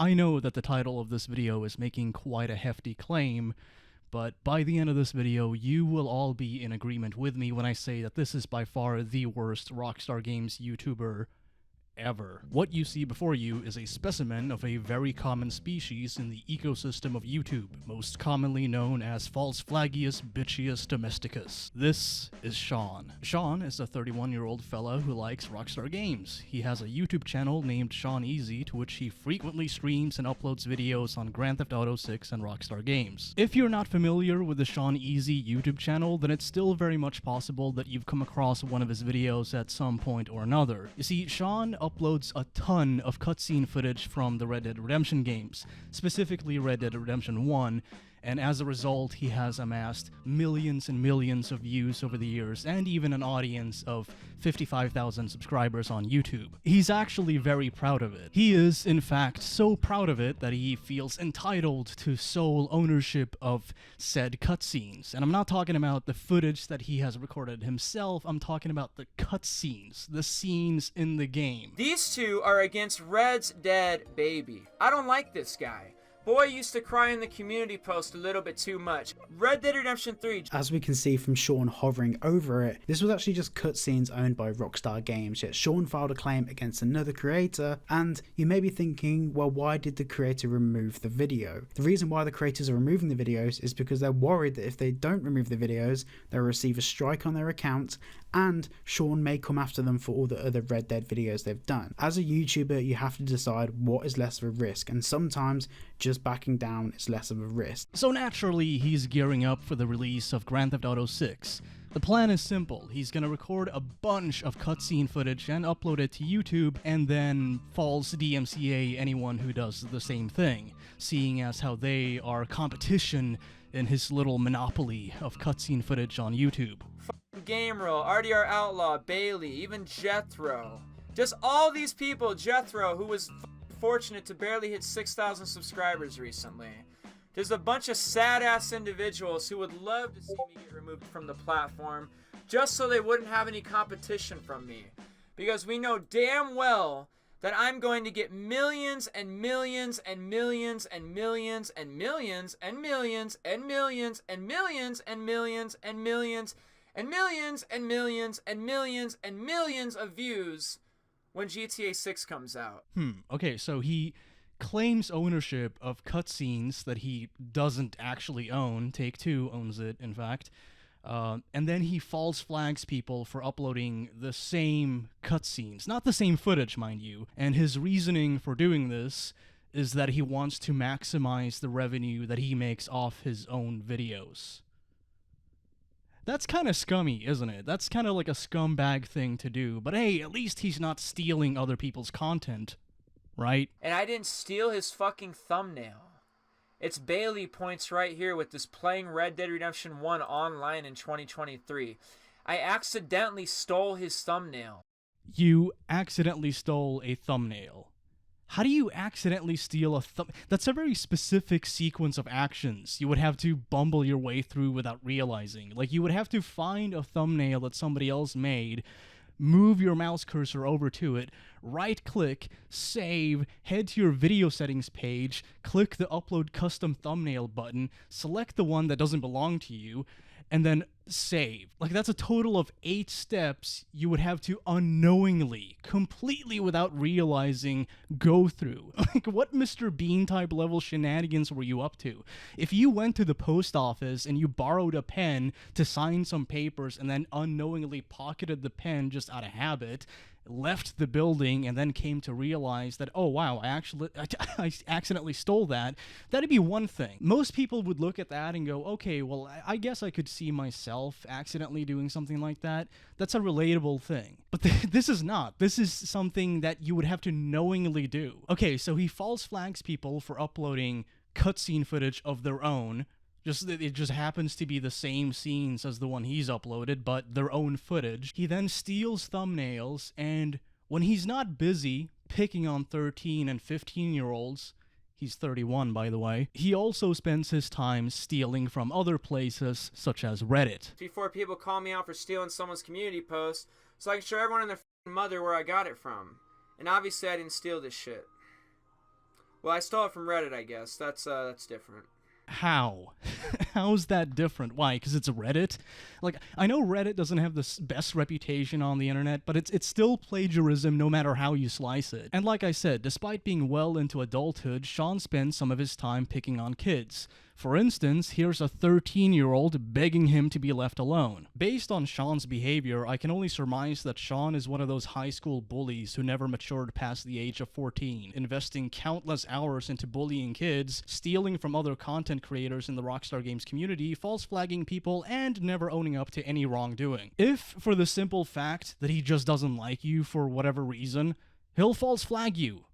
I know that the title of this video is making quite a hefty claim, but by the end of this video, you will all be in agreement with me when I say that this is by far the worst Rockstar Games YouTuber ever. What you see before you is a specimen of a very common species in the ecosystem of YouTube, most commonly known as Falsflagius bitchius domesticus. This is Sean. Sean is a 31-year-old fella who likes Rockstar Games. He has a YouTube channel named SeanEazy, to which he frequently streams and uploads videos on Grand Theft Auto 6 and Rockstar Games. If you're not familiar with the SeanEazy YouTube channel, then it's still very much possible that you've come across one of his videos at some point or another. You see, Sean uploads a ton of cutscene footage from the Red Dead Redemption games, specifically Red Dead Redemption 1, and as a result he has amassed millions and millions of views over the years, and even an audience of 55,000 subscribers on YouTube. He's actually very proud of it. He is, in fact, so proud of it that he feels entitled to sole ownership of said cutscenes. And I'm not talking about the footage that he has recorded himself, I'm talking about the cutscenes, the scenes in the game. These two are against Red's dead baby. I don't like this guy. Boy used to cry in the community post a little bit too much. Red Dead Redemption 3. As we can see from Sean hovering over it, this was actually just cutscenes owned by Rockstar Games, yet Sean filed a claim against another creator, and you may be thinking, well, why did the creator remove the video? The reason why the creators are removing the videos is because they're worried that if they don't remove the videos, they'll receive a strike on their account, and Sean may come after them for all the other Red Dead videos they've done. As a YouTuber, you have to decide what is less of a risk, and sometimes just backing down is less of a risk. So naturally, he's gearing up for the release of Grand Theft Auto 6. The plan is simple. He's gonna record a bunch of cutscene footage and upload it to YouTube, and then false DMCA anyone who does the same thing, seeing as how they are competition in his little monopoly of cutscene footage on YouTube. Game Roll, RDR Outlaw, Bailey, even Jethro. Just all these people, Jethro, who was fortunate to barely hit 6,000 subscribers recently. There's a bunch of sad-ass individuals who would love to see me get removed from the platform just so they wouldn't have any competition from me. Because we know damn well that I'm going to get millions and millions and millions and millions and millions and millions and millions and millions and millions and millions and millions and millions and millions and millions of views when GTA 6 comes out. Okay, so he claims ownership of cutscenes that he doesn't actually own. Take-Two owns it, in fact. And then he false flags people for uploading the same cutscenes. Not the same footage, mind you. And his reasoning for doing this is that he wants to maximize the revenue that he makes off his own videos. That's kind of scummy, isn't it? That's kind of like a scumbag thing to do. But hey, at least he's not stealing other people's content, right? And I didn't steal his fucking thumbnail. It's Bailey points right here with this playing Red Dead Redemption 1 online in 2023. I accidentally stole his thumbnail. You accidentally stole a thumbnail. How do you accidentally steal a That's a very specific sequence of actions you would have to bumble your way through without realizing. Like, you would have to find a thumbnail that somebody else made, move your mouse cursor over to it, right-click, save, head to your video settings page, click the upload custom thumbnail button, select the one that doesn't belong to you, and then save. Like, that's a total of 8 steps you would have to unknowingly, completely without realizing, go through. Like, what Mr. Bean type level shenanigans were you up to? If you went to the post office and you borrowed a pen to sign some papers and then unknowingly pocketed the pen just out of habit, left the building, and then came to realize that, oh wow, I accidentally stole that, that'd be one thing. Most people would look at that and go, okay, well, I guess I could see myself accidentally doing something like that. That's a relatable thing. But this is not. This is something that you would have to knowingly do. Okay, so he false flags people for uploading cutscene footage of their own. It just happens to be the same scenes as the one he's uploaded, but their own footage. He then steals thumbnails, and when he's not busy picking on 13 and 15-year-olds, he's 31 by the way, he also spends his time stealing from other places, such as Reddit. Before people call me out for stealing someone's community post, so I can show everyone and their mother where I got it from. And obviously I didn't steal this shit. Well, I stole it from Reddit, I guess. That's different. How? How's that different? Why? Because it's Reddit? Like, I know Reddit doesn't have the best reputation on the internet, but it's still plagiarism no matter how you slice it. And like I said, despite being well into adulthood, Sean spends some of his time picking on kids. For instance, here's a 13-year-old begging him to be left alone. Based on Sean's behavior, I can only surmise that Sean is one of those high school bullies who never matured past the age of 14, investing countless hours into bullying kids, stealing from other content creators in the Rockstar Games community, false flagging people, and never owning up to any wrongdoing. If, for the simple fact that he just doesn't like you for whatever reason, he'll false flag you.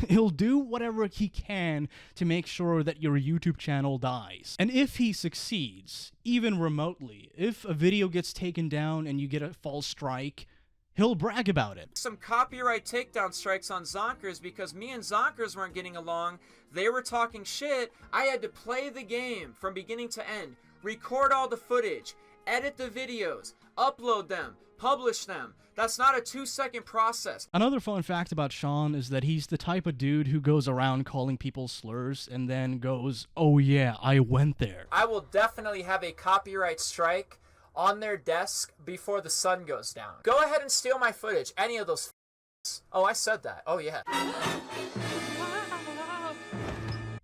He'll do whatever he can to make sure that your YouTube channel dies. And if he succeeds, even remotely, if a video gets taken down and you get a false strike, he'll brag about it. Some copyright takedown strikes on Zonkers because me and Zonkers weren't getting along. They were talking shit. I had to play the game from beginning to end, record all the footage, edit the videos, upload them, publish them. That's not a 2-second process. Another fun fact about Sean is that he's the type of dude who goes around calling people slurs and then goes, "Oh yeah, I went there." I will definitely have a copyright strike on their desk before the sun goes down. Go ahead and steal my footage, any of those Oh, I said that. Oh yeah.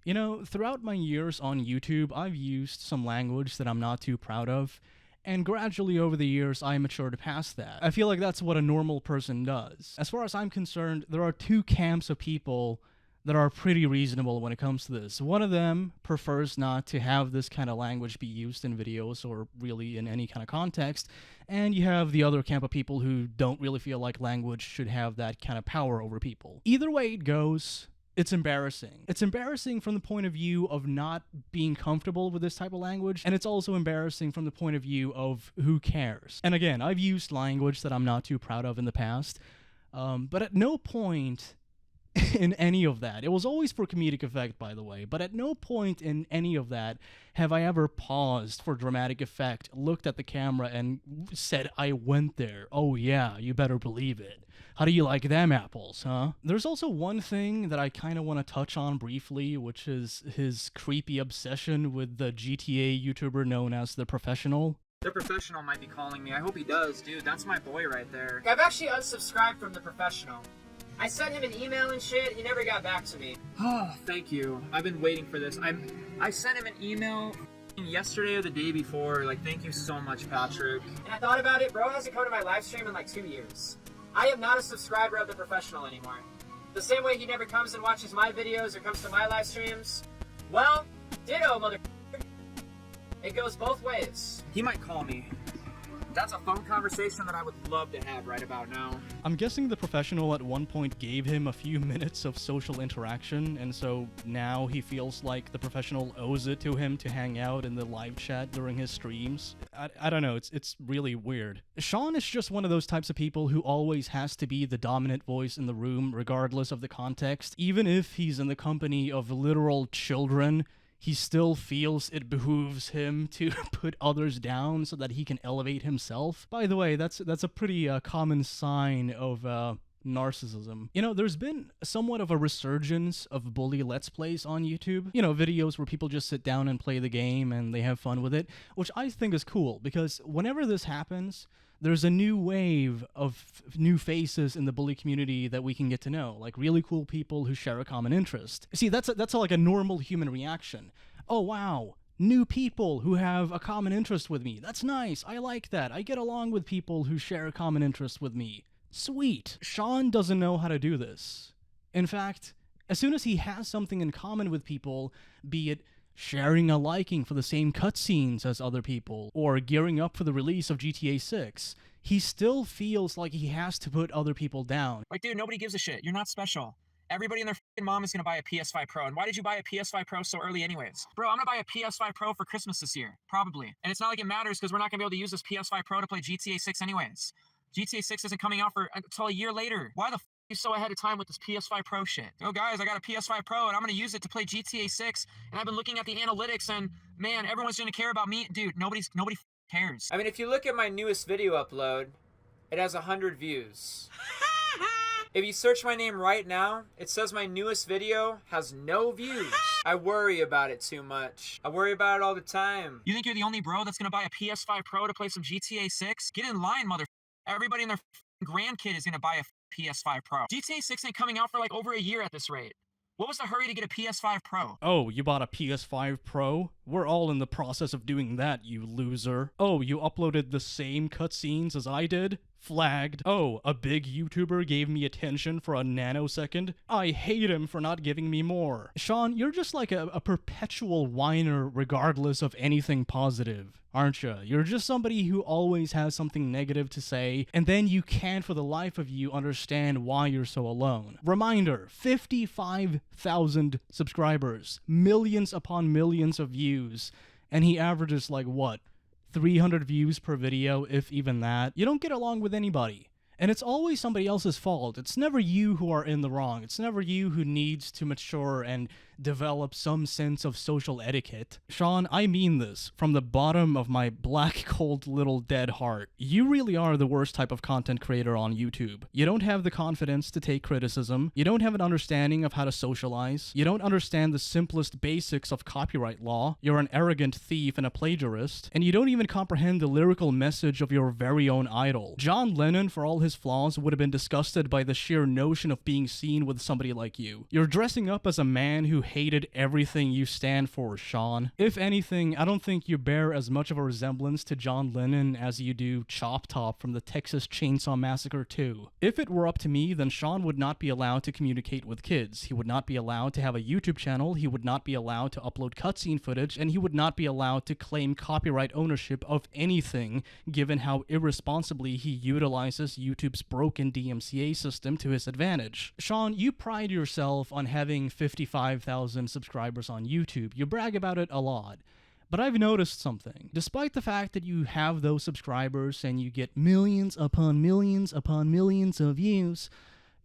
You know, throughout my years on YouTube, I've used some language that I'm not too proud of. And gradually over the years, I matured past that. I feel like that's what a normal person does. As far as I'm concerned, there are two camps of people that are pretty reasonable when it comes to this. One of them prefers not to have this kind of language be used in videos or really in any kind of context. And you have the other camp of people who don't really feel like language should have that kind of power over people. Either way it goes, it's embarrassing. It's embarrassing from the point of view of not being comfortable with this type of language, and it's also embarrassing from the point of view of who cares. And again, I've used language that I'm not too proud of in the past, but at no point in any of that, it was always for comedic effect, by the way, but at no point in any of that have I ever paused for dramatic effect, looked at the camera, and said, "I went there. Oh yeah, you better believe it. How do you like them apples, huh?" There's also one thing that I kind of want to touch on briefly, which is his creepy obsession with the GTA YouTuber known as The Professional. The Professional might be calling me. I hope he does, dude. That's my boy right there. I've actually unsubscribed from The Professional. I sent him an email and shit. He never got back to me. Oh, thank you. I've been waiting for this. I sent him an email yesterday or the day before. Like, thank you so much, Patrick. And I thought about it. Bro hasn't come to my live stream in like 2 years. I am not a subscriber of The Professional anymore. The same way he never comes and watches my videos or comes to my live streams. Well, ditto, mother. It goes both ways. He might call me. That's a phone conversation that I would love to have right about now. I'm guessing The Professional at one point gave him a few minutes of social interaction, and so now he feels like The Professional owes it to him to hang out in the live chat during his streams. I don't know, it's really weird. Sean is just one of those types of people who always has to be the dominant voice in the room, regardless of the context. Even if he's in the company of literal children, he still feels it behooves him to put others down so that he can elevate himself. By the way, that's a pretty common sign of narcissism. You know, there's been somewhat of a resurgence of bully Let's Plays on YouTube. You know, videos where people just sit down and play the game and they have fun with it, which I think is cool because whenever this happens, there's a new wave of new faces in the bully community that we can get to know, like really cool people who share a common interest. See, that's like a normal human reaction. Oh, wow, new people who have a common interest with me. That's nice. I like that. I get along with people who share a common interest with me. Sweet. Sean doesn't know how to do this. In fact, as soon as he has something in common with people, be it sharing a liking for the same cutscenes as other people, or gearing up for the release of GTA 6, he still feels like he has to put other people down. Like, dude, nobody gives a shit. You're not special. Everybody and their f***ing mom is gonna buy a PS5 Pro. And why did you buy a PS5 Pro so early anyways? Bro, I'm gonna buy a PS5 Pro for Christmas this year. Probably. And it's not like it matters because we're not gonna be able to use this PS5 Pro to play GTA 6 anyways. GTA 6 isn't coming out until a year later. Why the f*** are you so ahead of time with this PS5 Pro shit? Oh guys, I got a PS5 Pro and I'm gonna use it to play GTA 6, and I've been looking at the analytics and man, everyone's gonna care about me. Dude, nobody cares. I mean, if you look at my newest video upload, it has 100 views. If you search my name right now, it says my newest video has no views. I worry about it too much. I worry about it all the time. You think you're the only bro that's gonna buy a PS5 Pro to play some GTA 6? Get in line, mother. Everybody and their grandkid is gonna buy a PS5 Pro. GTA 6 ain't coming out for like over a year at this rate. What was the hurry to get a PS5 Pro? Oh, you bought a PS5 Pro? We're all in the process of doing that, you loser. Oh, you uploaded the same cutscenes as I did? Flagged. Oh, a big YouTuber gave me attention for a nanosecond? I hate him for not giving me more. Sean, you're just like a perpetual whiner regardless of anything positive, aren't you? You're just somebody who always has something negative to say, and then you can't for the life of you understand why you're so alone. Reminder, 55,000 subscribers, millions upon millions of views, and he averages like what? 300 views per video, if even that. You don't get along with anybody. And it's always somebody else's fault. It's never you who are in the wrong. It's never you who needs to mature and develop some sense of social etiquette. Sean, I mean this from the bottom of my black, cold little dead heart. You really are the worst type of content creator on YouTube. You don't have the confidence to take criticism. You don't have an understanding of how to socialize. You don't understand the simplest basics of copyright law. You're an arrogant thief and a plagiarist. And you don't even comprehend the lyrical message of your very own idol. John Lennon, for all his flaws, would have been disgusted by the sheer notion of being seen with somebody like you. You're dressing up as a man who hated everything you stand for, Sean. If anything, I don't think you bear as much of a resemblance to John Lennon as you do Chop Top from the Texas Chainsaw Massacre 2. If it were up to me, then Sean would not be allowed to communicate with kids. He would not be allowed to have a YouTube channel, he would not be allowed to upload cutscene footage, and he would not be allowed to claim copyright ownership of anything, given how irresponsibly he utilizes YouTube's broken DMCA system to his advantage. Sean, you pride yourself on having 55,000 subscribers on YouTube. You brag about it a lot. But I've noticed something. Despite the fact that you have those subscribers and you get millions upon millions upon millions of views,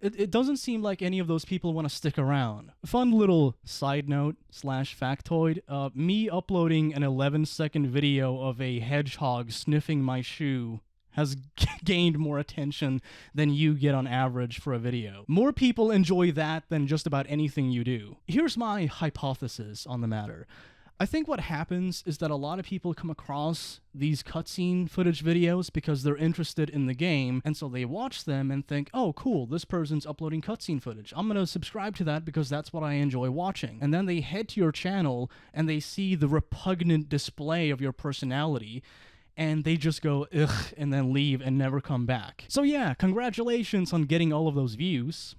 it doesn't seem like any of those people want to stick around. Fun little side note / factoid, me uploading an 11-second video of a hedgehog sniffing my shoe has gained more attention than you get on average for a video. More people enjoy that than just about anything you do. Here's my hypothesis on the matter. I think what happens is that a lot of people come across these cutscene footage videos because they're interested in the game, and so they watch them and think, oh cool, this person's uploading cutscene footage. I'm gonna subscribe to that because that's what I enjoy watching. And then they head to your channel and they see the repugnant display of your personality, and they just go, ugh, and then leave and never come back. So yeah, congratulations on getting all of those views.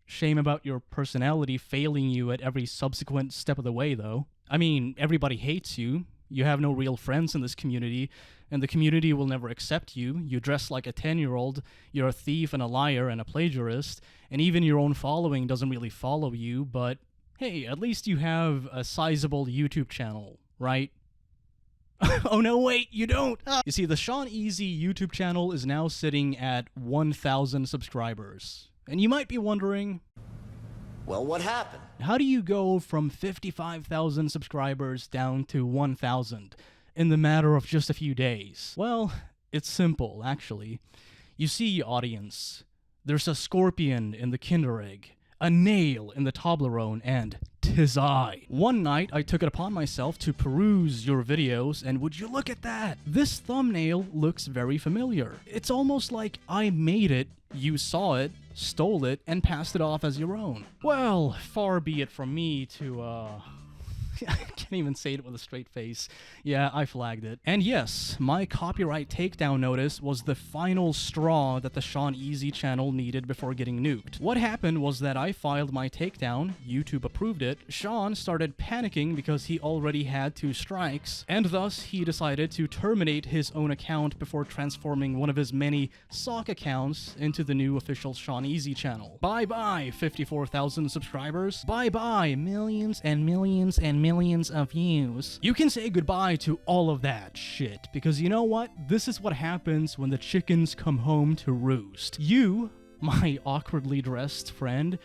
Shame about your personality failing you at every subsequent step of the way, though. I mean, everybody hates you. You have no real friends in this community, and the community will never accept you. You dress like a 10-year-old, you're a thief and a liar and a plagiarist, and even your own following doesn't really follow you, but hey, at least you have a sizable YouTube channel, right? Oh no, wait, you don't! You see, the SeanEazy YouTube channel is now sitting at 1,000 subscribers. And you might be wondering, well, what happened? How do you go from 55,000 subscribers down to 1,000 in the matter of just a few days? Well, it's simple, actually. You see, audience, there's a scorpion in the Kinder Egg, a nail in the Toblerone, and 'tis I. One night, I took it upon myself to peruse your videos, and would you look at that? This thumbnail looks very familiar. It's almost like I made it, you saw it, stole it, and passed it off as your own. Well, far be it from me to, I can't even say it with a straight face. Yeah, I flagged it. And yes, my copyright takedown notice was the final straw that the SeanEazy channel needed before getting nuked. What happened was that I filed my takedown, YouTube approved it, Sean started panicking because he already had 2 strikes, and thus he decided to terminate his own account before transforming one of his many sock accounts into the new official SeanEazy channel. Bye-bye, 54,000 subscribers. Bye-bye, millions and millions and millions of views. You can say goodbye to all of that shit, because you know what? This is what happens when the chickens come home to roost. You, my awkwardly dressed friend,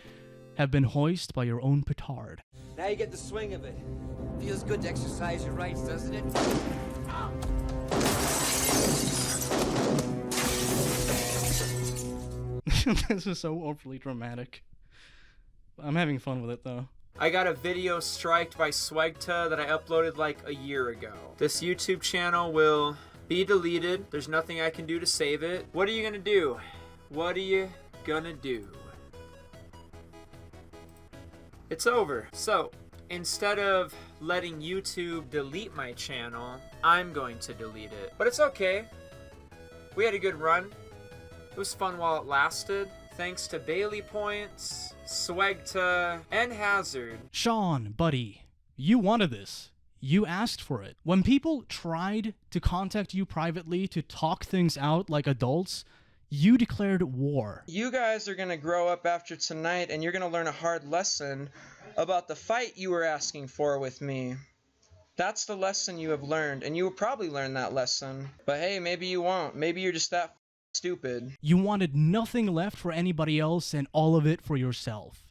have been hoisted by your own petard. Now you get the swing of it. Feels good to exercise your rights, doesn't it? This is so overly dramatic. I'm having fun with it though. I got a video striked by SWEGTA that I uploaded like a year ago. This YouTube channel will be deleted. There's nothing I can do to save it. What are you gonna do? What are you gonna do? It's over. So, instead of letting YouTube delete my channel, I'm going to delete it. But it's okay. We had a good run. It was fun while it lasted. Thanks to Bailey Points, SWEGTA, and Hazard. Sean, buddy, you wanted this. You asked for it. When people tried to contact you privately to talk things out like adults, you declared war. You guys are gonna grow up after tonight and you're gonna learn a hard lesson about the fight you were asking for with me. That's the lesson you have learned, and you will probably learn that lesson. But hey, maybe you won't. Maybe you're just that stupid. You wanted nothing left for anybody else and all of it for yourself.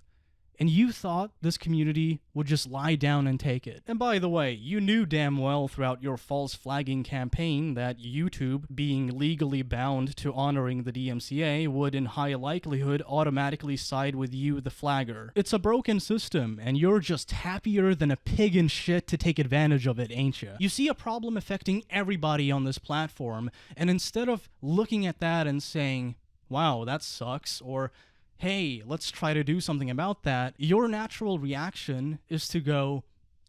And you thought this community would just lie down and take it. And by the way, you knew damn well throughout your false flagging campaign that YouTube, being legally bound to honoring the DMCA, would in high likelihood automatically side with you, the flagger. It's a broken system, and you're just happier than a pig in shit to take advantage of it, ain't you? You see a problem affecting everybody on this platform, and instead of looking at that and saying, wow, that sucks, or hey, let's try to do something about that, your natural reaction is to go,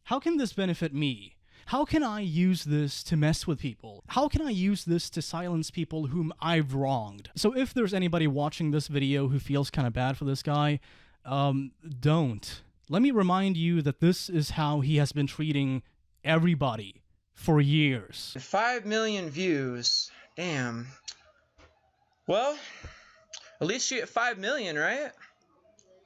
how can this benefit me? How can I use this to mess with people? How can I use this to silence people whom I've wronged? So if there's anybody watching this video who feels kind of bad for this guy, don't. Let me remind you that this is how he has been treating everybody for years. 5 million views. Damn. Well, at least you get 5 million, right?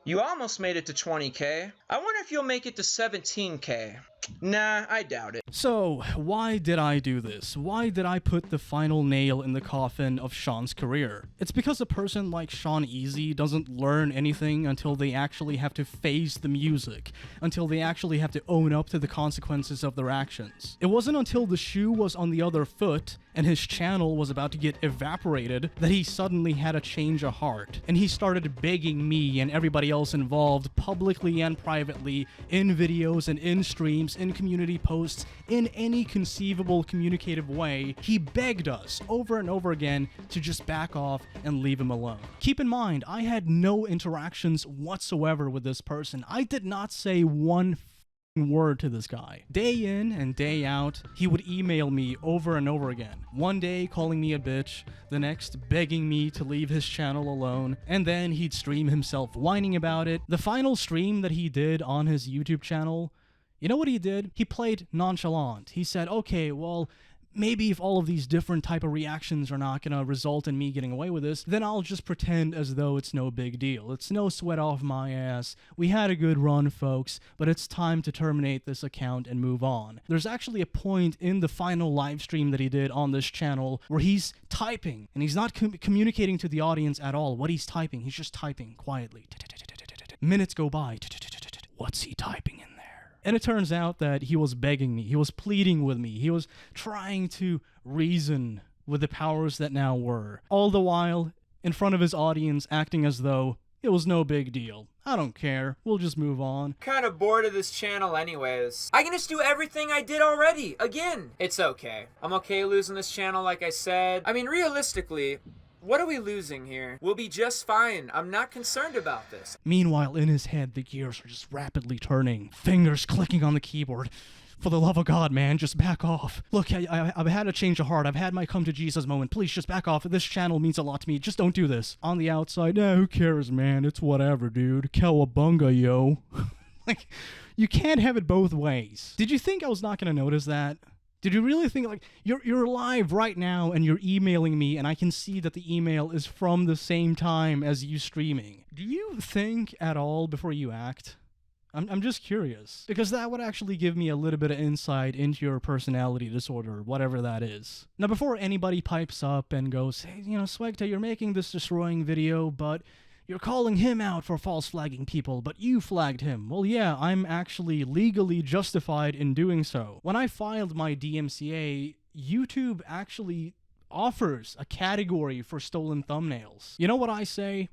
You almost made it to 20K. I wonder if you'll make it to 17K. Nah, I doubt it. So, why did I do this? Why did I put the final nail in the coffin of Sean's career? It's because a person like SeanEazy doesn't learn anything until they actually have to face the music, until they actually have to own up to the consequences of their actions. It wasn't until the shoe was on the other foot and his channel was about to get evaporated that he suddenly had a change of heart, and he started begging me and everybody else involved, publicly and privately, in videos and in streams, in community posts, in any conceivable communicative way. He begged us over and over again to just back off and leave him alone. Keep in mind, I had no interactions whatsoever with this person. I did not say one word to this guy. Day in and day out, he would email me over and over again. One day calling me a bitch, the next begging me to leave his channel alone, and then he'd stream himself whining about it. The final stream that he did on his YouTube channel, you know what he did? He played nonchalant. He said, okay, well, maybe if all of these different type of reactions are not going to result in me getting away with this, then I'll just pretend as though it's no big deal. It's no sweat off my ass. We had a good run, folks, but it's time to terminate this account and move on. There's actually a point in the final live stream that he did on this channel where he's typing, and he's not communicating to the audience at all what he's typing. He's just typing quietly. Minutes go by. What's he typing in there? And it turns out that he was begging me, he was pleading with me, he was trying to reason with the powers that now were, all the while in front of his audience acting as though it was no big deal. I don't care, we'll just move on. Kind of bored of this channel anyways. I can just do everything I did already, again. It's okay. I'm okay losing this channel like I said. I mean, realistically, what are we losing here? We'll be just fine. I'm not concerned about this. Meanwhile, in his head, the gears are just rapidly turning. Fingers clicking on the keyboard. For the love of God, man, just back off. Look, I've had a change of heart. I've had my come to Jesus moment. Please just back off. This channel means a lot to me. Just don't do this. On the outside, who cares, man? It's whatever, dude. Cowabunga, yo. Like, you can't have it both ways. Did you think I was not going to notice that? Did you really think, like, you're live right now and you're emailing me and I can see that the email is from the same time as you streaming? Do you think at all before you act? I'm just curious, because that would actually give me a little bit of insight into your personality disorder, whatever that is. Now, before anybody pipes up and goes, hey, you know, SWEGTA, you're making this destroying video, but you're calling him out for false flagging people, but you flagged him. Well, yeah, I'm actually legally justified in doing so. When I filed my DMCA, YouTube actually offers a category for stolen thumbnails. You know what I say?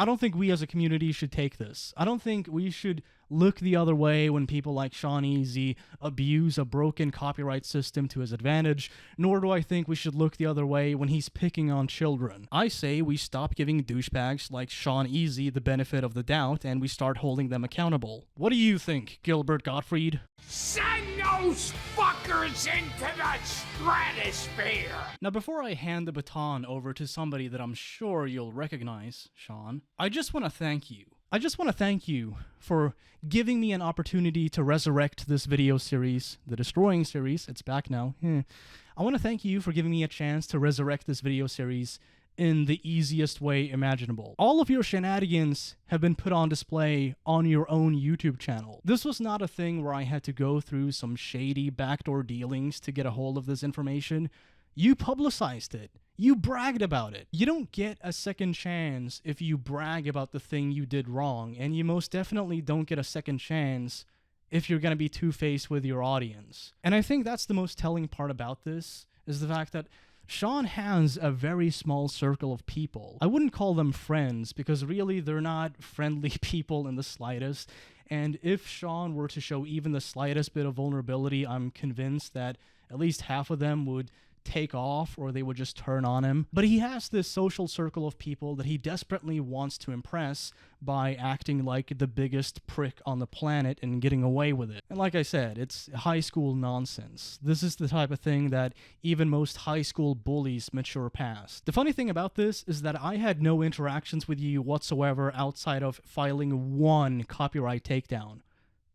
I don't think we as a community should take this. I don't think we should look the other way when people like SeanEazy abuse a broken copyright system to his advantage, nor do I think we should look the other way when he's picking on children. I say we stop giving douchebags like SeanEazy the benefit of the doubt and we start holding them accountable. What do you think, Gilbert Gottfried? Send those fuckers into the stratosphere! Now, before I hand the baton over to somebody that I'm sure you'll recognize, Sean, I just want to thank you. I just want to thank you for giving me an opportunity to resurrect this video series, the Destroying series. It's back now. I want to thank you for giving me a chance to resurrect this video series in the easiest way imaginable. All of your shenanigans have been put on display on your own YouTube channel. This was not a thing where I had to go through some shady backdoor dealings to get a hold of this information. You publicized it. You bragged about it. You don't get a second chance if you brag about the thing you did wrong, and you most definitely don't get a second chance if you're going to be two-faced with your audience. And I think that's the most telling part about this, is the fact that Sean has a very small circle of people. I wouldn't call them friends, because really they're not friendly people in the slightest, and if Sean were to show even the slightest bit of vulnerability, I'm convinced that at least half of them would take off or they would just turn on him. But he has this social circle of people that he desperately wants to impress by acting like the biggest prick on the planet and getting away with it. And like I said, it's high school nonsense. This is the type of thing that even most high school bullies mature past. The funny thing about this is that I had no interactions with you whatsoever outside of filing one copyright takedown.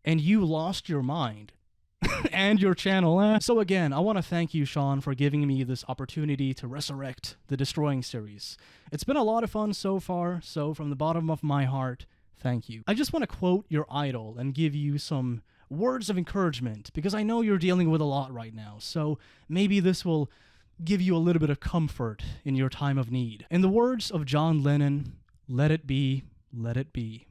And you lost your mind. And your channel. So again, I want to thank you, Sean, for giving me this opportunity to resurrect the Destroying series. It's been a lot of fun so far, so from the bottom of my heart, thank you. I just want to quote your idol and give you some words of encouragement, because I know you're dealing with a lot right now, so maybe this will give you a little bit of comfort in your time of need. In the words of John Lennon, let it be, let it be.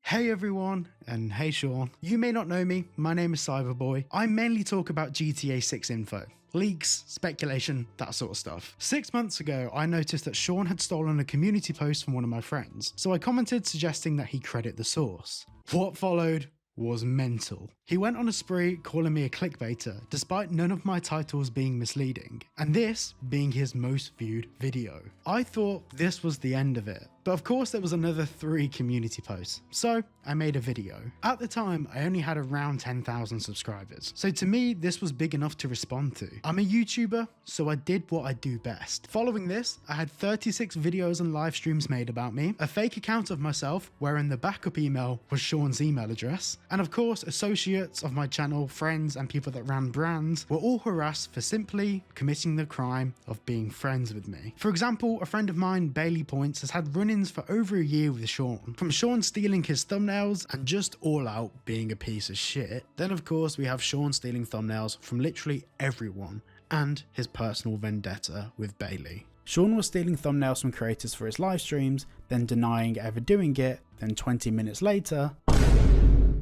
Hey everyone, and hey Sean. You may not know me, my name is Cyberboy. I mainly talk about GTA 6 info. Leaks, speculation, that sort of stuff. 6 months ago, I noticed that Sean had stolen a community post from one of my friends, so I commented suggesting that he credit the source. What followed was mental. He went on a spree calling me a clickbaiter, despite none of my titles being misleading, and this being his most viewed video. I thought this was the end of it, but of course there was another 3 community posts, so I made a video. At the time, I only had around 10,000 subscribers, so to me this was big enough to respond to. I'm a YouTuber, so I did what I do best. Following this, I had 36 videos and live streams made about me, a fake account of myself wherein the backup email was Sean's email address, and of course associates of my channel, friends and people that ran brands were all harassed for simply committing the crime of being friends with me. For example, a friend of mine, Bailey Points, has had run-ins for over a year with Sean, from Sean stealing his thumbnails and just all out being a piece of shit. Then of course we have Sean stealing thumbnails from literally everyone, and his personal vendetta with Bailey. Sean was stealing thumbnails from creators for his live streams, then denying ever doing it, then 20 minutes later,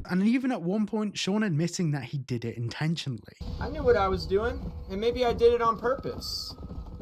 and even at one point, Sean admitting that he did it intentionally. I knew what I was doing, and maybe I did it on purpose.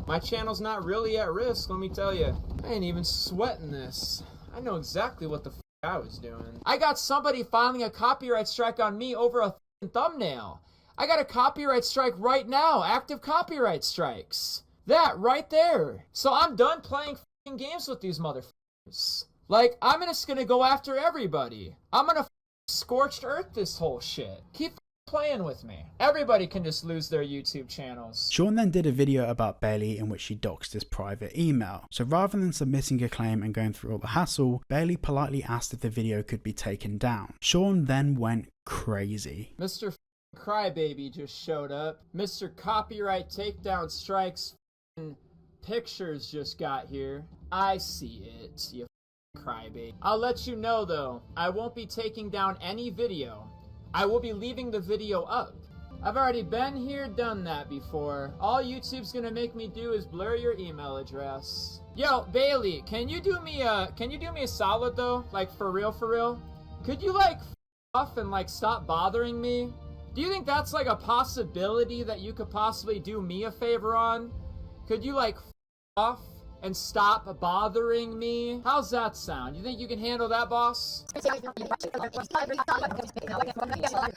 My channel's not really at risk, let me tell you. I ain't even sweating this. I know exactly what the f I was doing. I got somebody filing a copyright strike on me over a thumbnail. I got a copyright strike right now, active copyright strikes. That right there. So I'm done playing games with these motherfuckers. Like, I'm just gonna go after everybody. I'm gonna scorched earth this whole shit. Keep playing with me. Everybody can just lose their YouTube channels. Sean then did a video about Bailey in which she doxed his private email. So rather than submitting a claim and going through all the hassle, Bailey politely asked if the video could be taken down. Sean then went crazy. Mr. Crybaby just showed up. Mr. Copyright Takedown Strikes Pictures just got here. I see it, you crybaby. I'll let you know though, I won't be taking down any video. I will be leaving the video up. I've already been here, done that before. All YouTube's gonna make me do is blur your email address. Yo, Bailey, can you do me a solid though? Like for real? Could you like f off and like stop bothering me? Do you think that's like a possibility that you could possibly do me a favor on? Could you like f off? and stop bothering me? How's that sound? You think you can handle that, boss?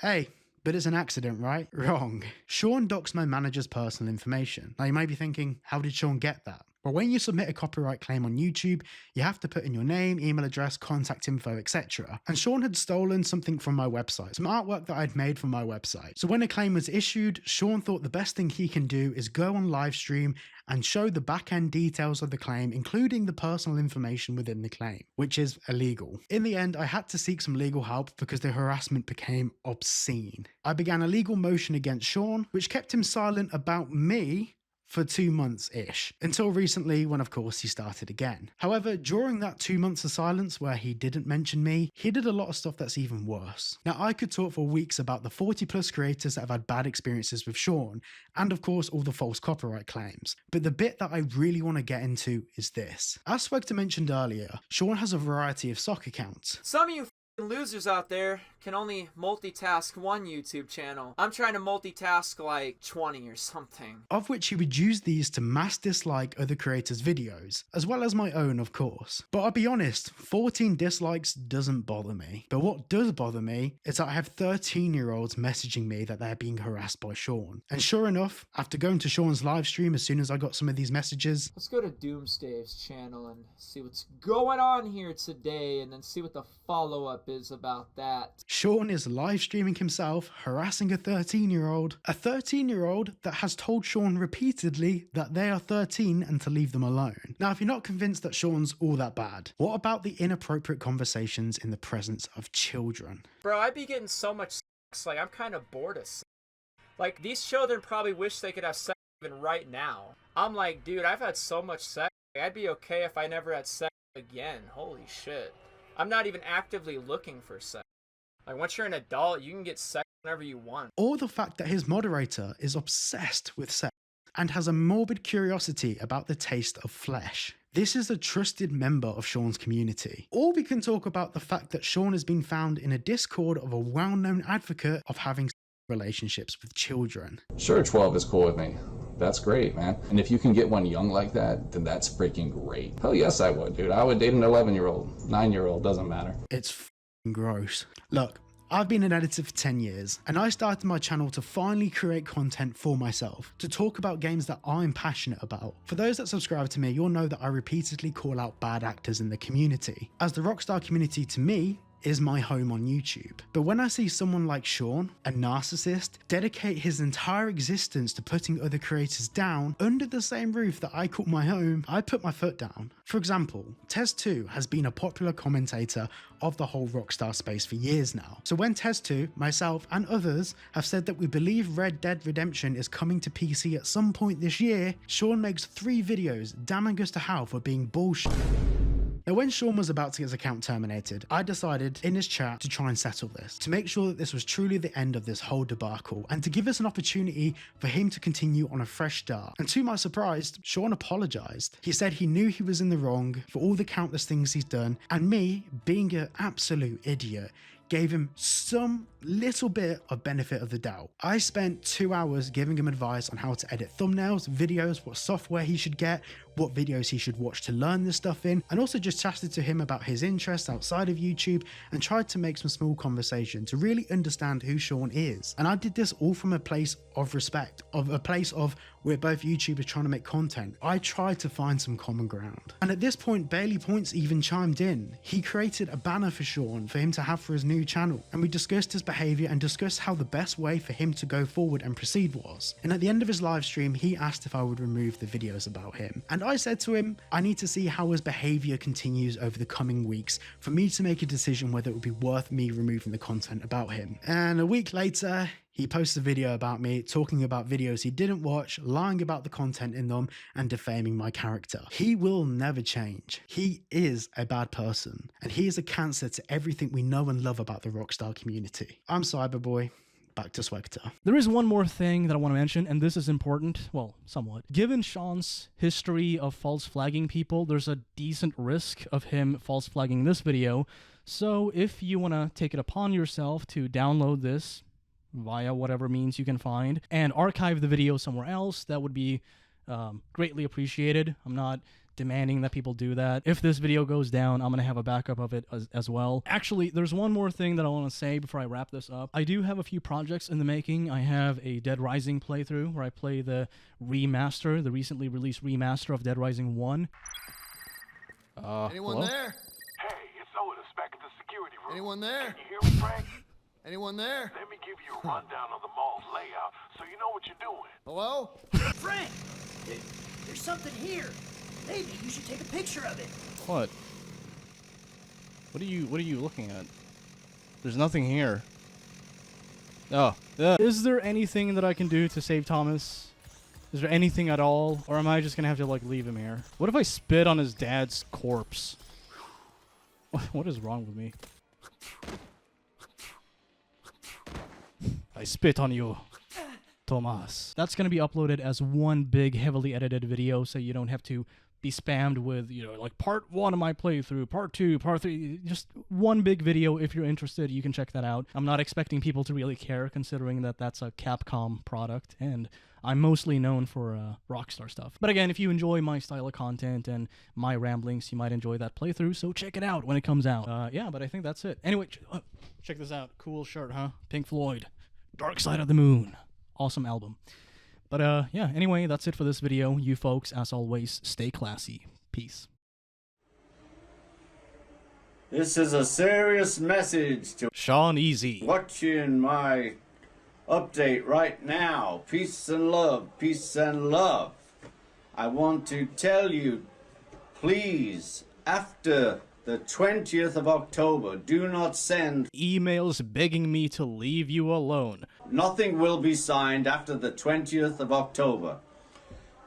Hey, but it's an accident, right? Wrong. Sean doxed my manager's personal information. Now you may be thinking, how did Sean get that? Well, when you submit a copyright claim on YouTube, you have to put in your name, email address, contact info, etc. And Sean had stolen something from my website, some artwork that I'd made for my website. So when a claim was issued, Sean thought the best thing he can do is go on live stream and show the back-end details of the claim, including the personal information within the claim, which is illegal. In the end, I had to seek some legal help because the harassment became obscene. I began a legal motion against Sean, which kept him silent about me for 2 months-ish, until recently when of course he started again. However, during that 2 months of silence where he didn't mention me, he did a lot of stuff that's even worse. Now I could talk for weeks about the 40+ creators that have had bad experiences with Sean, and of course all the false copyright claims, but the bit that I really want to get into is this. As SWEGTA mentioned earlier, Sean has a variety of sock accounts. Some of you losers out there can only multitask one YouTube channel. I'm trying to multitask like 20 or something. Of which he would use these to mass dislike other creators' videos, as well as my own of course. But I'll be honest, 14 dislikes doesn't bother me. But what does bother me is that I have 13-year-olds messaging me that they're being harassed by Sean. And sure enough, after going to Sean's live stream as soon as I got some of these messages, Let's go to Doomsday's channel and see what's going on here today, and then see what the follow-up is about that. Sean is live streaming himself, harassing a 13-year-old. A 13-year-old that has told Sean repeatedly that they are 13 and to leave them alone. Now, if you're not convinced that Sean's all that bad, what about the inappropriate conversations in the presence of children? Bro, I'd be getting so much sex, like I'm kind of bored of sex. Like, these children probably wish they could have sex even right now. I'm like, dude, I've had so much sex, I'd be okay if I never had sex again. Holy shit. I'm not even actively looking for sex. Like, once you're an adult, you can get sex whenever you want. Or the fact that his moderator is obsessed with sex and has a morbid curiosity about the taste of flesh. This is a trusted member of Sean's community. Or we can talk about the fact that Sean has been found in a Discord of a well-known advocate of having relationships with children. Sure, 12 is cool with me. That's great, man. And if you can get one young like that, then that's freaking great. Hell yes, I would, dude. I would date an 11-year-old, 9-year-old, doesn't matter. It's f***ing gross. Look, I've been an editor for 10 years, and I started my channel to finally create content for myself, to talk about games that I'm passionate about. For those that subscribe to me, you'll know that I repeatedly call out bad actors in the community, as the Rockstar community to me is my home on YouTube. But when I see someone like Sean, a narcissist, dedicate his entire existence to putting other creators down under the same roof that I call my home, I put my foot down. For example, Tez2 has been a popular commentator of the whole Rockstar space for years now. So when Tez2, myself and others have said that we believe Red Dead Redemption is coming to PC at some point this year, Sean makes 3 videos damning us to hell for being bullshit. Now, when Sean was about to get his account terminated, I decided in his chat to try and settle this, to make sure that this was truly the end of this whole debacle, and to give us an opportunity for him to continue on a fresh start. And to my surprise, Sean apologized. He said he knew he was in the wrong for all the countless things he's done, and me, being an absolute idiot, gave him some little bit of benefit of the doubt. I spent 2 hours giving him advice on how to edit thumbnails, videos, what software he should get, what videos he should watch to learn this stuff in, and also just chatted to him about his interests outside of YouTube and tried to make some small conversation to really understand who Sean is. And I did this all from a place of respect, of a place of we're both YouTubers trying to make content. I tried to find some common ground. And at this point, Bailey Points even chimed in. He created a banner for Sean for him to have for his new channel, and we discussed his behavior and discussed how the best way for him to go forward and proceed was. And at the end of his live stream, he asked if I would remove the videos about him. And I said to him, I need to see how his behavior continues over the coming weeks for me to make a decision whether it would be worth me removing the content about him. And a week later, he posted a video about me, talking about videos he didn't watch, lying about the content in them, and defaming my character. He will never change. He is a bad person, and he is a cancer to everything we know and love about the Rockstar community. I'm Cyberboy. Back to SWEGTA. There is one more thing that I want to mention, and this is important, well, somewhat. Given Sean's history of false flagging people, there's a decent risk of him false flagging this video. So if you want to take it upon yourself to download this via whatever means you can find and archive the video somewhere else, that would be greatly appreciated. I'm not demanding that people do that. If this video goes down, I'm gonna have a backup of it as well. Actually, there's one more thing that I want to say before I wrap this up. I do have a few projects in the making. I have a Dead Rising playthrough where I play the remaster, the recently released remaster of Dead Rising 1. Anyone hello? there? Hey, it's Otis back at the security room. Anyone there? Can you hear me, Frank? Anyone there? Let me give you a rundown of the mall's layout so you know what you're doing. Hello? Frank! There's something here. Maybe you should take a picture of it. What? What are you looking at? There's nothing here. Oh. Is there anything that I can do to save Thomas? Is there anything at all? Or am I just gonna have to, like, leave him here? What if I spit on his dad's corpse? What is wrong with me? I spit on you, Thomas. That's gonna be uploaded as one big, heavily edited video, so you don't have to be spammed with, you know, like part 1 of my playthrough, part 2, part 3, just one big video. If you're interested, you can check that out. I'm not expecting people to really care, considering that that's a Capcom product, and I'm mostly known for Rockstar stuff. But again, if you enjoy my style of content and my ramblings, you might enjoy that playthrough, so check it out when it comes out. Yeah, but I think that's it. Anyway, check this out. Cool shirt, huh? Pink Floyd. Dark Side of the Moon. Awesome album. But yeah, anyway, that's it for this video. You folks, as always, stay classy. Peace. This is a serious message to SeanEazy watching my update right now. Peace and love, peace and love. I want to tell you, please, after the 20th of October, do not send emails begging me to leave you alone. Nothing will be signed after the 20th of October.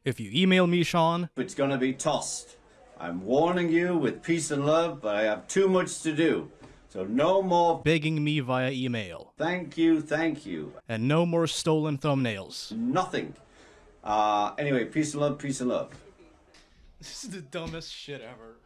If you email me, Sean, it's gonna be tossed. I'm warning you with peace and love, but I have too much to do. So no more begging me via email. Thank you, thank you. And no more stolen thumbnails. Nothing. Anyway, peace and love, peace and love. This is the dumbest shit ever.